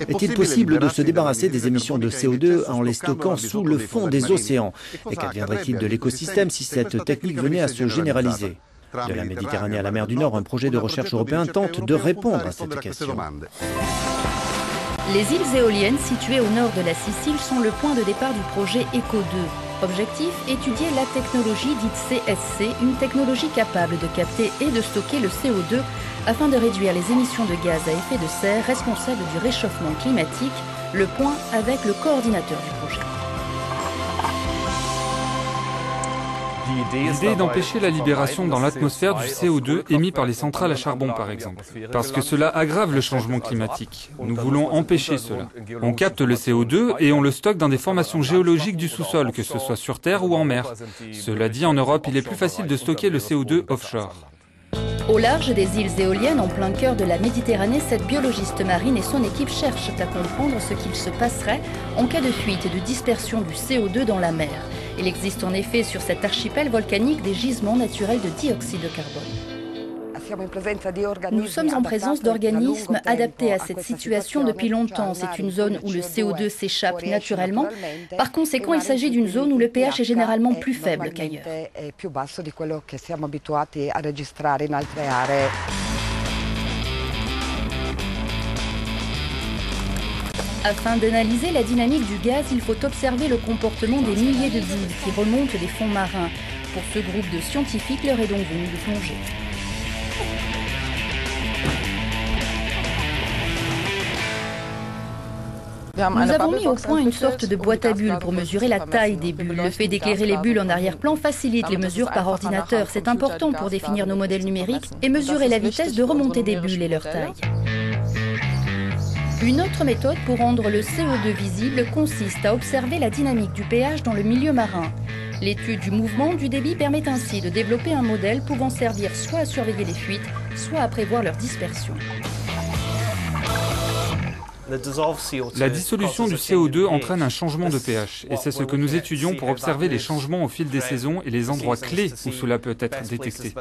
Est-il possible de se débarrasser des émissions de CO2 en les stockant sous le fond des océans? Et qu'adviendrait-il de l'écosystème si cette technique venait à se généraliser? De la Méditerranée à la mer du Nord, un projet de recherche européen tente de répondre à cette question. Les îles éoliennes situées au nord de la Sicile sont le point de départ du projet ECO2. Objectif, étudier la technologie dite CSC, une technologie capable de capter et de stocker le CO2 afin de réduire les émissions de gaz à effet de serre responsables du réchauffement climatique. Le point avec le coordinateur du projet. L'idée est d'empêcher la libération dans l'atmosphère du CO2 émis par les centrales à charbon, par exemple, parce que cela aggrave le changement climatique. Nous voulons empêcher cela. On capte le CO2 et on le stocke dans des formations géologiques du sous-sol, que ce soit sur terre ou en mer. Cela dit, en Europe, il est plus facile de stocker le CO2 offshore. Au large des îles éoliennes, en plein cœur de la Méditerranée, cette biologiste marine et son équipe cherchent à comprendre ce qu'il se passerait en cas de fuite et de dispersion du CO2 dans la mer. Il existe en effet sur cet archipel volcanique des gisements naturels de dioxyde de carbone. Nous sommes en présence d'organismes adaptés à cette situation depuis longtemps. C'est une zone où le CO2 s'échappe naturellement. Par conséquent, il s'agit d'une zone où le pH est généralement plus faible qu'ailleurs. Afin d'analyser la dynamique du gaz, il faut observer le comportement des milliers de bulles qui remontent des fonds marins. Pour ce groupe de scientifiques, l'heure est donc venue de plonger. Nous avons mis au point une sorte de boîte à bulles pour mesurer la taille des bulles. Le fait d'éclairer les bulles en arrière-plan facilite les mesures par ordinateur. C'est important pour définir nos modèles numériques et mesurer la vitesse de remontée des bulles et leur taille. Une autre méthode pour rendre le CO2 visible consiste à observer la dynamique du pH dans le milieu marin. L'étude du mouvement du débit permet ainsi de développer un modèle pouvant servir soit à surveiller les fuites, soit à prévoir leur dispersion. La dissolution du CO2 entraîne un changement de pH, et c'est ce que nous étudions pour observer les changements au fil des saisons et les endroits clés où cela peut être détecté.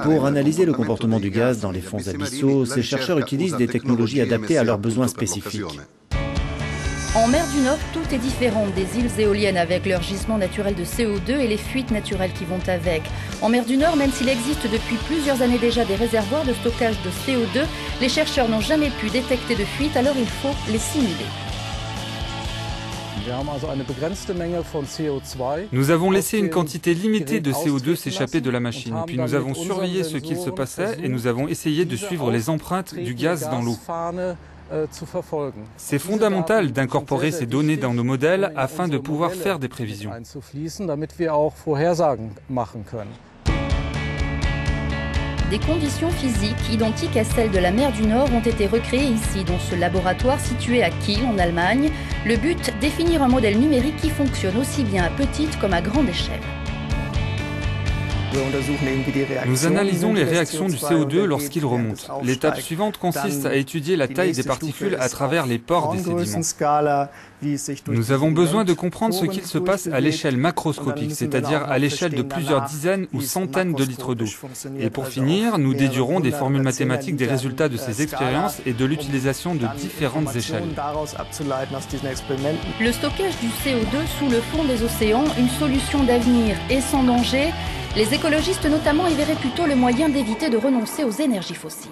Pour analyser le comportement du gaz dans les fonds abyssaux, ces chercheurs utilisent des technologies adaptées à leurs besoins spécifiques. En mer du Nord, tout est différent des îles éoliennes avec leurs gisements naturels de CO2 et les fuites naturelles qui vont avec. En mer du Nord, même s'il existe depuis plusieurs années déjà des réservoirs de stockage de CO2, les chercheurs n'ont jamais pu détecter de fuite, alors il faut les simuler. Nous avons laissé une quantité limitée de CO2 s'échapper de la machine, puis nous avons surveillé ce qu'il se passait et nous avons essayé de suivre les empreintes du gaz dans l'eau. C'est fondamental d'incorporer ces données dans nos modèles afin de pouvoir faire des prévisions. Des conditions physiques identiques à celles de la mer du Nord ont été recréées ici, dans ce laboratoire situé à Kiel, en Allemagne. Le but, définir un modèle numérique qui fonctionne aussi bien à petite comme à grande échelle. Nous analysons les réactions du CO2 lorsqu'il remonte. L'étape suivante consiste à étudier la taille des particules à travers les pores des sédiments. Nous avons besoin de comprendre ce qu'il se passe à l'échelle macroscopique, c'est-à-dire à l'échelle de plusieurs dizaines ou centaines de litres d'eau. Et pour finir, nous déduirons des formules mathématiques des résultats de ces expériences et de l'utilisation de différentes échelles. Le stockage du CO2 sous le fond des océans, une solution d'avenir et sans danger. Les écologistes notamment y verraient plutôt le moyen d'éviter de renoncer aux énergies fossiles.